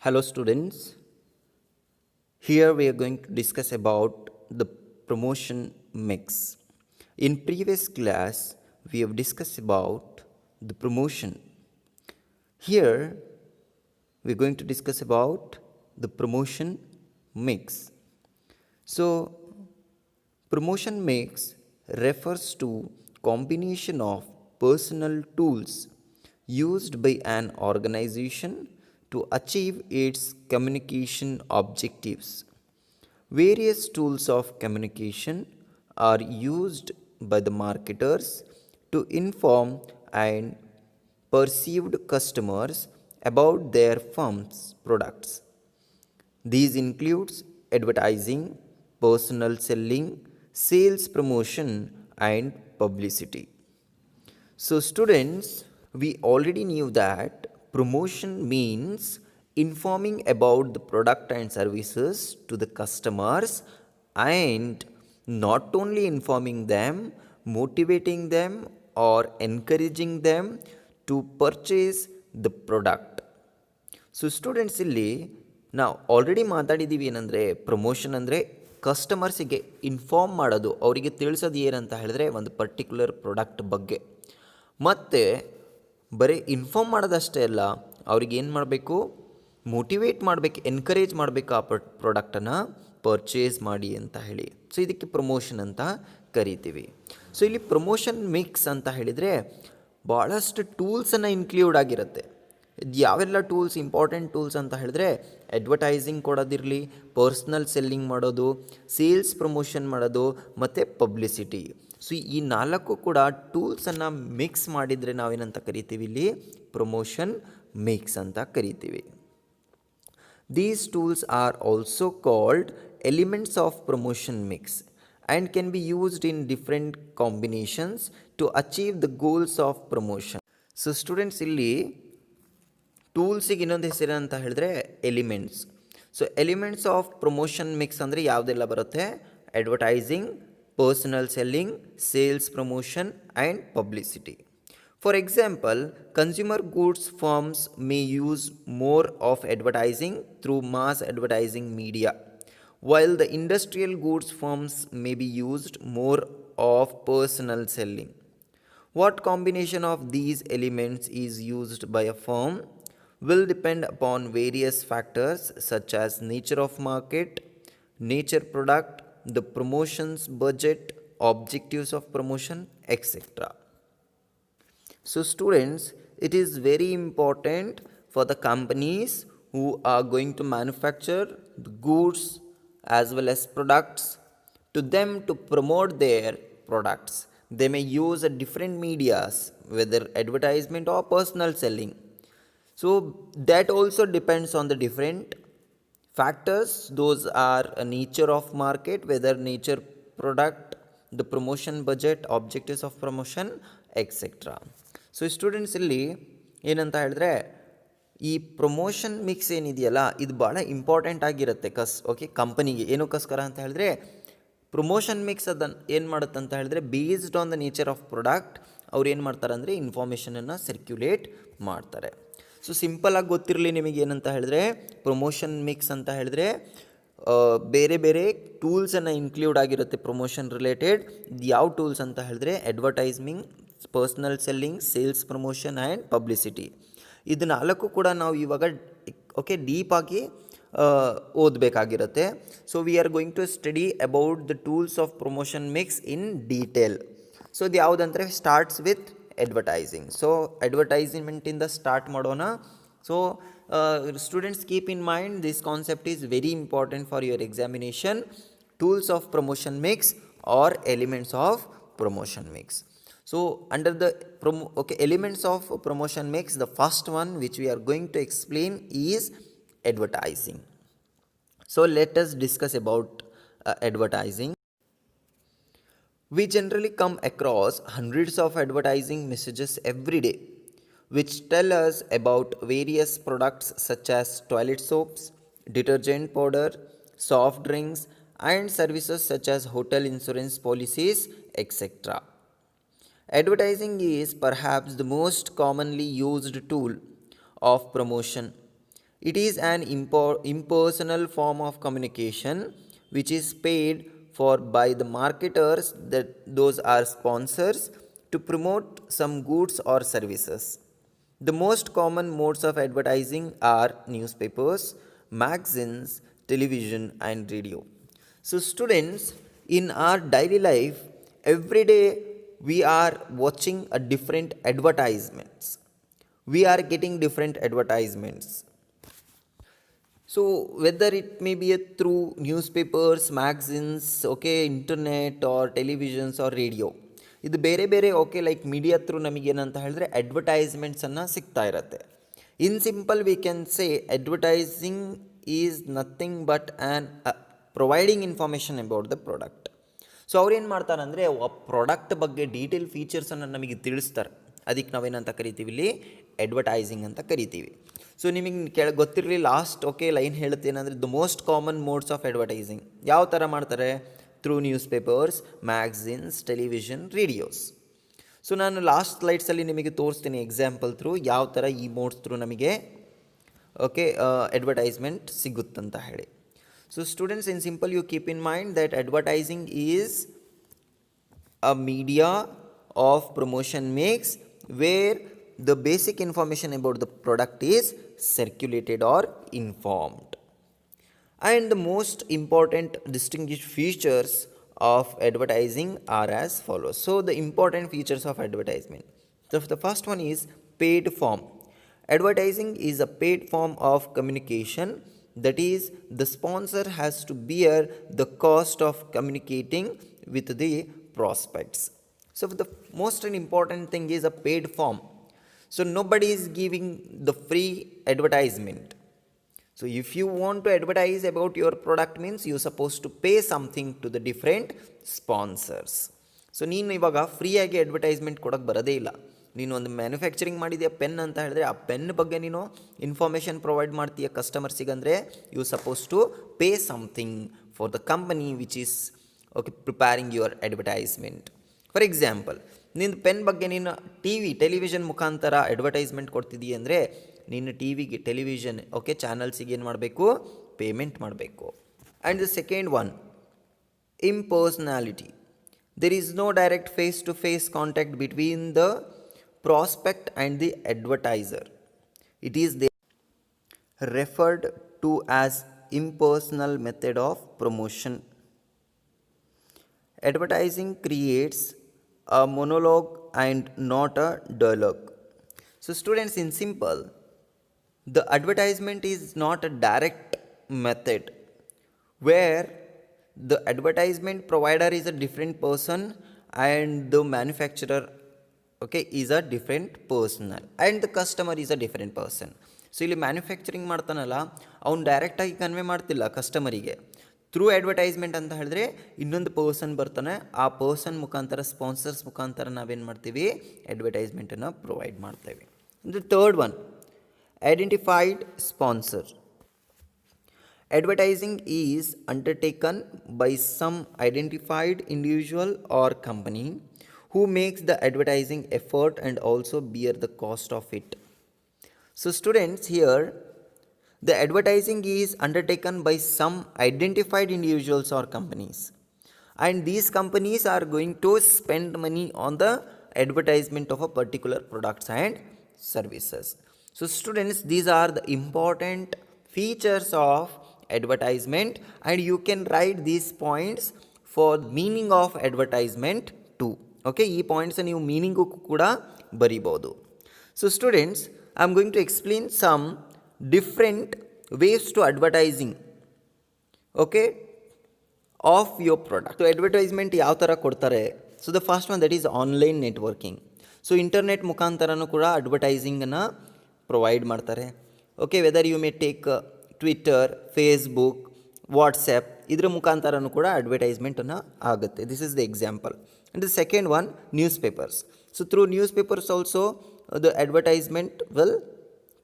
Hello students, here we are going to discuss about the promotion mix. In previous class, we have discussed about the promotion. Here we are going to discuss about the promotion mix. So, promotion mix refers to combination of personal tools used by an organization to achieve its communication objectives. Various tools of communication are used by the marketers to inform and perceived customers about their firm's products. These includes advertising, personal selling, sales promotion and publicity. So students, we already knew that promotion means informing about the product and services to the customers and not only informing them, motivating them or encouraging them to purchase the product. So students ಇಲ್ಲಿ ನಾವು already ಮಾತಾಡಿದ್ದೀವಿ ಏನಂದರೆ promotion ಅಂದರೆ ಕಸ್ಟಮರ್ಸಿಗೆ inform ಮಾಡೋದು, ಅವರಿಗೆ ತಿಳಿಸೋದು ಏನಂತ ಹೇಳಿದ್ರೆ ಒಂದು particular product ಬಗ್ಗೆ. ಮತ್ತು ಬರೀ ಇನ್ಫಾರ್ಮ್ ಮಾಡೋದಷ್ಟೇ ಅಲ್ಲ, ಅವ್ರಿಗೆ ಏನು ಮಾಡಬೇಕು, ಮೋಟಿವೇಟ್ ಮಾಡಬೇಕು, ಎನ್ಕರೇಜ್ ಮಾಡಬೇಕು ಆ ಪ್ರಾಡಕ್ಟನ್ನು ಪರ್ಚೇಸ್ ಮಾಡಿ ಅಂತ ಹೇಳಿ. ಸೊ ಇದಕ್ಕೆ ಪ್ರಮೋಷನ್ ಅಂತ ಕರಿತೀವಿ. ಸೊ ಇಲ್ಲಿ ಪ್ರಮೋಷನ್ ಮಿಕ್ಸ್ ಅಂತ ಹೇಳಿದರೆ ಭಾಳಷ್ಟು ಟೂಲ್ಸನ್ನು ಇನ್ಕ್ಲೂಡ್ ಆಗಿರುತ್ತೆ. ಯಾವೆಲ್ಲ ಟೂಲ್ಸ್ ಇಂಪಾರ್ಟೆಂಟ್ ಟೂಲ್ಸ್ ಅಂತ ಹೇಳಿದ್ರೆ ಅಡ್ವರ್ಟೈಸಿಂಗ್ ಕೊಡೋದಿರಲಿ, ಪರ್ಸ್ನಲ್ ಸೆಲ್ಲಿಂಗ್ ಮಾಡೋದು, ಸೇಲ್ಸ್ ಪ್ರಮೋಷನ್ ಮಾಡೋದು ಮತ್ತು ಪಬ್ಲಿಸಿಟಿ. ಸೊ ಈ ನಾಲ್ಕು ಕೂಡ ಟೂಲ್ಸನ್ನು ಮಿಕ್ಸ್ ಮಾಡಿದರೆ ನಾವೇನಂತ ಕರಿತೀವಿ, ಇಲ್ಲಿ ಪ್ರಮೋಷನ್ ಮಿಕ್ಸ್ ಅಂತ ಕರಿತೀವಿ. These tools are also called elements of promotion mix and can be used in different combinations to achieve the goals of promotion. So students, ಇಲ್ಲಿ ಟೂಲ್ಸಿಗೆ ಇನ್ನೊಂದು ಹೆಸರು ಅಂತ ಹೇಳಿದ್ರೆ elements. So elements of promotion mix ಅಂದರೆ ಯಾವುದೆಲ್ಲ ಬರುತ್ತೆ, advertising, personal selling, sales promotion and publicity. For example, consumer goods firms may use more of advertising through mass advertising media, while the industrial goods firms may be used more of personal selling. What combination of these elements is used by a firm will depend upon various factors such as nature of market, nature product, the promotions budget, objectives of promotion, etc. So students, it is very important for the companies who are going to manufacture the goods as well as products, to them to promote their products. They may use a different medias, whether advertisement or personal selling. So that also depends on the different factors. Those are a nature of market, whether nature product, the promotion budget, objectives of promotion, etc. So students ಇಲ್ಲಿ ಏನಂತ ಹೇಳಿದ್ರೆ ಈ promotion mix ಏನಿದೆಯಲ್ಲ ಇದು ಭಾಳ important ಆಗಿರುತ್ತೆ ಕಂಪನಿಗೆ. ಏನಕ್ಕೋಸ್ಕರ ಅಂತ ಹೇಳಿದ್ರೆ ಪ್ರಮೋಷನ್ ಮಿಕ್ಸ್ ಅದನ್ನು ಏನು ಮಾಡುತ್ತೆ ಅಂತ ಹೇಳಿದ್ರೆ based on the nature of product ಅವ್ರು ಏನು ಮಾಡ್ತಾರೆ ಅಂದರೆ ಇನ್ಫಾರ್ಮೇಷನನ್ನು ಸರ್ಕ್ಯುಲೇಟ್ ಮಾಡ್ತಾರೆ. ಸೊ ಸಿಂಪಲಾಗಿ ಗೊತ್ತಿರಲಿ ನಿಮಗೆ ಏನಂತ ಹೇಳಿದ್ರೆ ಪ್ರಮೋಷನ್ ಮಿಕ್ಸ್ ಅಂತ ಹೇಳಿದ್ರೆ ಬೇರೆ ಬೇರೆ ಟೂಲ್ಸನ್ನು ಇನ್ಕ್ಲೂಡ್ ಆಗಿರುತ್ತೆ ಪ್ರಮೋಷನ್ ರಿಲೇಟೆಡ್. ಯಾವ ಟೂಲ್ಸ್ ಅಂತ ಹೇಳಿದ್ರೆ advertising, personal selling, sales promotion and publicity. ಇದು ನಾಲ್ಕು ಕೂಡ ನಾವು ಇವಾಗ ಡೀಪಾಗಿ ಓದಬೇಕಾಗಿರುತ್ತೆ. So we are going to study about the tools of promotion mix in detail. So ಇದು ಯಾವುದಂದರೆ ಸ್ಟಾರ್ಟ್ಸ್ ವಿತ್ ಅಡ್ವರ್ಟೈಸಿಂಗ್. ಸೊ ಅಡ್ವರ್ಟೈಸ್ಮೆಂಟಿಂದ ಸ್ಟಾರ್ಟ್ ಮಾಡೋಣ. So students keep in mind this concept is very important for your examination. Tools of promotion mix are elements of promotion mix. So under the elements of promotion mix, the first one which we are going to explain is advertising. So let us discuss about advertising. We generally come across hundreds of advertising messages every day which tell us about various products such as toilet soaps, detergent powder, soft drinks and services such as hotel insurance policies, etc. Advertising is perhaps the most commonly used tool of promotion. It is an impersonal form of communication which is paid for by the marketers, that those are sponsors, to promote some goods or services. The most common modes of advertising are newspapers, magazines, television, and radio. So, students, in our daily life, every day we are watching a different advertisements. We are getting different advertisements. So whether it may be through newspapers, magazines, okay, internet or televisions or radio, ಇದು ಬೇರೆ ಬೇರೆ okay like media through ನಮಗೇನಂತ ಹೇಳಿದ್ರೆ ಅಡ್ವರ್ಟೈಸ್ಮೆಂಟ್ಸನ್ನು ಸಿಗ್ತಾ ಇರುತ್ತೆ. In simple we can say advertising is nothing but an providing information about the product. So ಅವ್ರೇನು ಮಾಡ್ತಾರೆ ಅಂದರೆ ಆ ಪ್ರಾಡಕ್ಟ್ ಬಗ್ಗೆ ಡೀಟೇಲ್ ಫೀಚರ್ಸನ್ನು ನಮಗೆ ತಿಳಿಸ್ತಾರೆ. ಅದಕ್ಕೆ ನಾವೇನಂತ ಕರಿತೀವಿ ಇಲ್ಲಿ ಅಡ್ವರ್ಟೈಸಿಂಗ್ ಅಂತ ಕರಿತೀವಿ. ಸೊ ನಿಮಗೆ ಗೊತ್ತಿರಲಿ ಲಾಸ್ಟ್ ಓಕೆ ಲೈನ್ ಹೇಳುತ್ತೇನೆಂದರೆ the most common modes of advertising ಯಾವ ಥರ ಮಾಡ್ತಾರೆ? Through newspapers, magazines, television, radios. So ನಾನು ಲಾಸ್ಟ್ ಸ್ಲೈಡ್ಸಲ್ಲಿ ನಿಮಗೆ ತೋರಿಸ್ತೀನಿ ಎಕ್ಸಾಂಪಲ್ ಥ್ರೂ ಯಾವ ಥರ ಈ ಮೋಡ್ಸ್ ಥ್ರೂ ನಮಗೆ ಓಕೆ ಅಡ್ವರ್ಟೈಸ್ಮೆಂಟ್ ಸಿಗುತ್ತಂತ ಹೇಳಿ. So students, in simple you keep in mind that advertising is a media of promotion makes where the basic information about the product is circulated or informed. And the most important distinguished features of advertising are as follows. So the important features of advertisement. So the first one is paid form. Advertising is a paid form of communication, that is the sponsor has to bear the cost of communicating with the prospects. So the most important thing is a paid form. So nobody is giving the free advertisement. So if you want to advertise about your product means you supposed to pay something to the different sponsors. So ನೀನು ಇವಾಗ ಫ್ರೀಯಾಗಿ advertisement ಕೊಡೋಕ್ಕೆ ಬರೋದೇ ಇಲ್ಲ. ನೀನು ಒಂದು manufacturing ಮಾಡಿದೆಯಾ pen ಅಂತ ಹೇಳಿದ್ರೆ ಆ ಪೆನ್ ಬಗ್ಗೆ ನೀನು ಇನ್ಫಾರ್ಮೇಷನ್ ಪ್ರೊವೈಡ್ ಮಾಡ್ತೀಯ ಕಸ್ಟಮರ್ಸಿಗಂದರೆ you suppose to pay something for the company which is okay preparing your advertisement. For example, ನಿನ್ನ ಪೆನ್ ಬಗ್ಗೆ ನೀನು ಟೆಲಿವಿಷನ್ ಮುಖಾಂತರ ಅಡ್ವರ್ಟೈಸ್ಮೆಂಟ್ ಕೊಡ್ತಿದ್ದೀಯ ಅಂದರೆ ನೀನು ಟಿವಿಗೆ, ಟೆಲಿವಿಷನ್ ಓಕೆ ಚಾನಲ್ಸಿಗೆ ಏನು ಮಾಡಬೇಕು? ಪೇಮೆಂಟ್ ಮಾಡಬೇಕು. And the second one, impersonality. There is no direct face-to-face contact between the prospect and the advertiser. It is referred to as impersonal method of promotion. Advertising creates a monologue and not a dialogue. So students, in simple, the advertisement is not a direct method where the advertisement provider is a different person and the manufacturer okay is a different person and the customer is a different person. So ಇಲ್ಲಿ manufacturing ಮಾಡ್ತಾನಲ್ಲ ಅವ್ನು ಡೈರೆಕ್ಟಾಗಿ convey ಮಾಡ್ತಿಲ್ಲ ಕಸ್ಟಮರಿಗೆ. Through advertisement ಅಂತ ಹೇಳಿದ್ರೆ ಇನ್ನೊಂದು person ಬರ್ತಾನೆ, ಆ person ಮುಖಾಂತರ ಸ್ಪಾನ್ಸರ್ಸ್ ಮುಖಾಂತರ ನಾವೇನು ಮಾಡ್ತೀವಿ? ಅಡ್ವರ್ಟೈಸ್ಮೆಂಟನ್ನು ಪ್ರೊವೈಡ್ ಮಾಡ್ತೇವೆ. The third one, identified sponsor. Advertising is undertaken by some identified individual or company who makes the advertising effort and also bear the cost of it. So students, here the advertising is undertaken by some identified individuals or companies, and these companies are going to spend money on the advertisement of a particular products and services. So students, these are the important features of advertisement, and you can write these points for meaning of advertisement too. Okay, ಈ points ನೀವು meaning ಕೂಡ ಬರಿಬೋದು. So students, I am going to explain some different ways to advertising okay of your product. So advertisement ಯಾವ ಥರ ಕೊಡ್ತಾರೆ? So the first one, that is online networking. So internet ಮುಖಾಂತರನೂ ಕೂಡ ಅಡ್ವರ್ಟೈಸಿಂಗನ್ನು ಪ್ರೊವೈಡ್ ಮಾಡ್ತಾರೆ. Okay, whether you may take Twitter, Facebook, WhatsApp, ಇದರ ಮುಖಾಂತರನೂ ಕೂಡ ಅಡ್ವರ್ಟೈಸ್ಮೆಂಟನ್ನು ಆಗುತ್ತೆ. This is the example. And the second one, newspapers. So through news papers also the advertisement will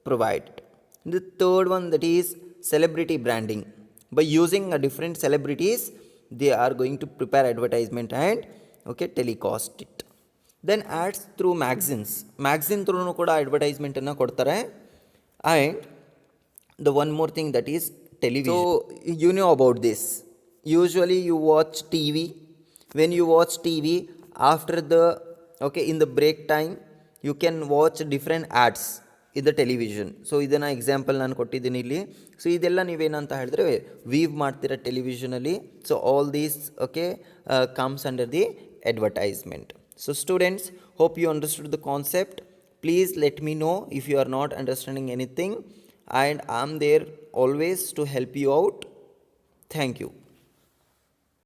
provide. The third one, that is celebrity branding. By using a different celebrities, they are going to prepare advertisement and okay telecast it. Then ads through magazines. Magazine through ಕೂಡ ಅಡ್ವರ್ಟೈಸ್ಮೆಂಟನ್ನು ಕೊಡ್ತಾರೆ. And the one more thing, that is television. So you know about this. Usually you watch TV. When you watch TV, after the, okay, in the break time, you can watch different ads in the television. So ಇದನ್ನು example ನಾನು ಕೊಟ್ಟಿದ್ದೀನಿ ಇಲ್ಲಿ. So ಇದೆಲ್ಲ ನೀವೇನಂತ ಹೇಳಿದ್ರೆ view ಮಾಡ್ತೀರಾ ಟೆಲಿವಿಷನಲ್ಲಿ. So all these, okay, comes under the advertisement. So students, hope you understood the concept. Please let me know if you are not understanding anything, and I am there always to help you out. Thank you.